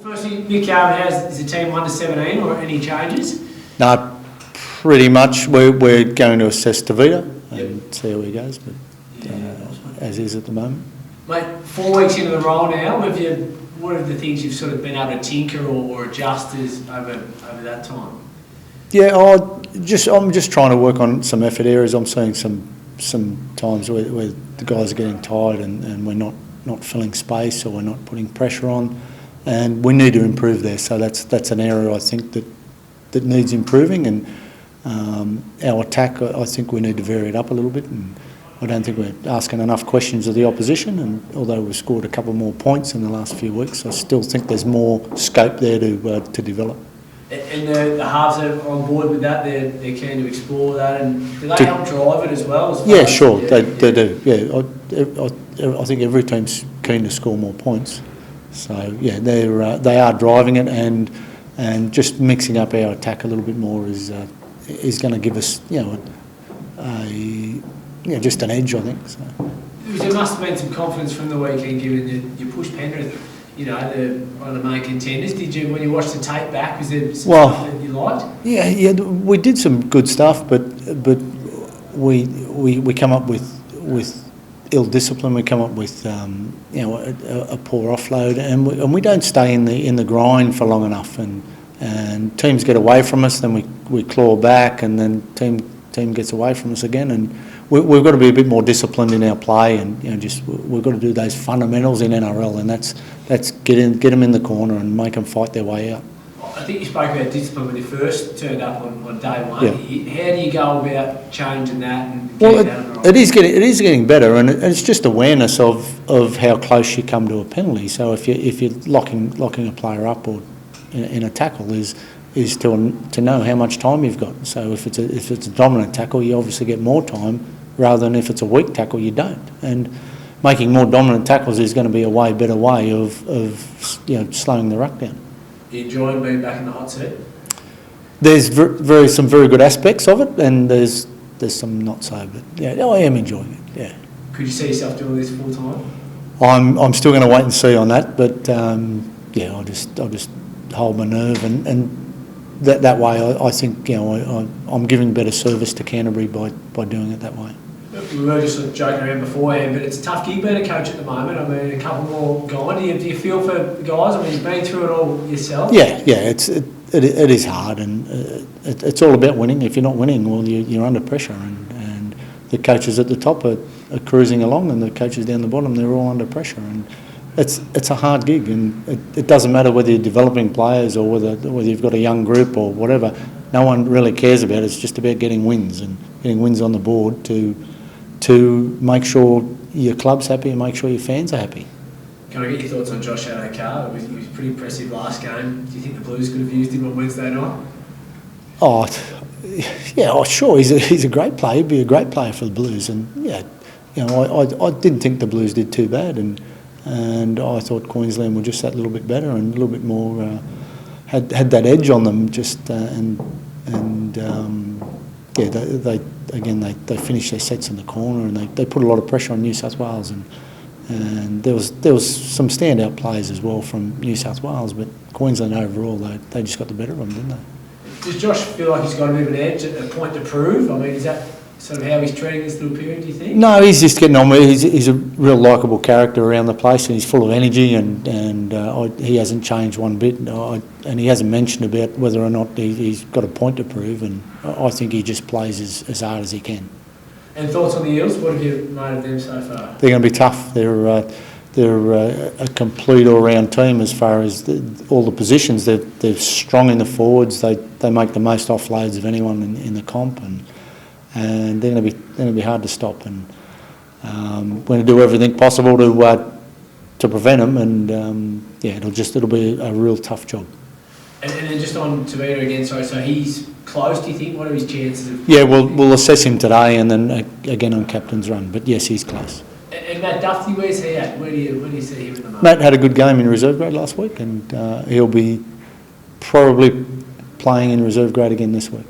Firstly, Mick Potter, is the team under 17 or any changes? No, pretty much. We're going to assess DeVito and see how he goes, but as is at the moment. Mate, 4 weeks into the role now, what are the things you've sort of been able to tinker or adjust over that time? Yeah, I'm just trying to work on some effort areas. I'm seeing some times where the guys are getting tired and we're not filling space or we're not putting pressure on, and we need to improve there. So that's an area I think that needs improving, and our attack, I think we need to vary it up a little bit, and I don't think we're asking enough questions of the opposition, and although we've scored a couple more points in the last few weeks, I still think there's more scope there to develop. And the halves are on board with that, they're keen to explore that, and do they help drive it as well? Yeah, sure, they do. Yeah, I think every team's keen to score more points. So yeah, they are driving it, and just mixing up our attack a little bit more is going to give us just an edge, I think. So. There must have been some confidence from the weekend, given you pushed Penrith, one of the main contenders. Did you, when you watched the tape back, was there some stuff that you liked? Yeah, we did some good stuff, but we come up with ill discipline. We come up with a poor offload, and we don't stay in the grind for long enough, and teams get away from us, then we claw back, and then team gets away from us again, and we've got to be a bit more disciplined in our play, and we've got to do those fundamentals in NRL, and that's get them in the corner and make them fight their way out. I think you spoke about discipline when you first turned up on day one. Yeah. How do you go about changing that and getting that right? It is getting better, and it's just awareness of how close you come to a penalty. So if you're locking a player up or in a tackle is to know how much time you've got. So if it's a dominant tackle, you obviously get more time, rather than if it's a weak tackle, you don't. And making more dominant tackles is going to be a way better way of slowing the ruck down. You enjoying being back in the hot seat? There's some very good aspects of it, and there's some not so. But yeah, I am enjoying it. Yeah. Could you see yourself doing this full time? I'm still going to wait and see on that, but I'll just hold my nerve, and that way I think I'm giving better service to Canterbury by doing it that way. We were just sort of joking around beforehand, but it's a tough gig being a coach at the moment. I mean, a couple more gone. Do you feel for the guys? I mean, you've been through it all yourself. Yeah, it is hard, and it's all about winning. If you're not winning, well, you're under pressure, and the coaches at the top are cruising along, and the coaches down the bottom, they're all under pressure, and it's a hard gig, and it doesn't matter whether you're developing players or whether you've got a young group or whatever. No one really cares about it. It's just about getting wins on the board to make sure your club's happy and make sure your fans are happy. Can I get your thoughts on Josh Addo-Carr? He was pretty impressive last game. Do you think the Blues could have used him on Wednesday night? Oh, yeah, sure. He's a great player. He'd be a great player for the Blues, and I didn't think the Blues did too bad, and I thought Queensland were just that little bit better and a little bit more had that edge on them. They finished their sets in the corner, and they put a lot of pressure on New South Wales, and there was some standout players as well from New South Wales, but Queensland overall they just got the better of them, didn't they? Does Josh feel like he's got a bit of an edge, a point to prove? I mean, is that sort of how he's treating this little period, do you think? No, he's just getting on with it. He's a real likeable character around the place, and he's full of energy, and he hasn't changed one bit, and he hasn't mentioned about whether or not he's got a point to prove, and I think he just plays as hard as he can. And thoughts on the Eels? What have you made of them so far? They're going to be tough. They're a complete all-round team as far as all the positions. They're strong in the forwards. They make the most offloads of anyone in the comp, and they're going to be hard to stop. And we're going to do everything possible to prevent them. And it'll be a real tough job. And then just on Tavita again, so he's close, do you think? What are his chances of... Yeah, we'll assess him today, and then again on captain's run. But yes, he's close. And Matt Duffy, where's he at? Where do you see him at the moment? Matt had a good game in reserve grade last week, and he'll be probably playing in reserve grade again this week.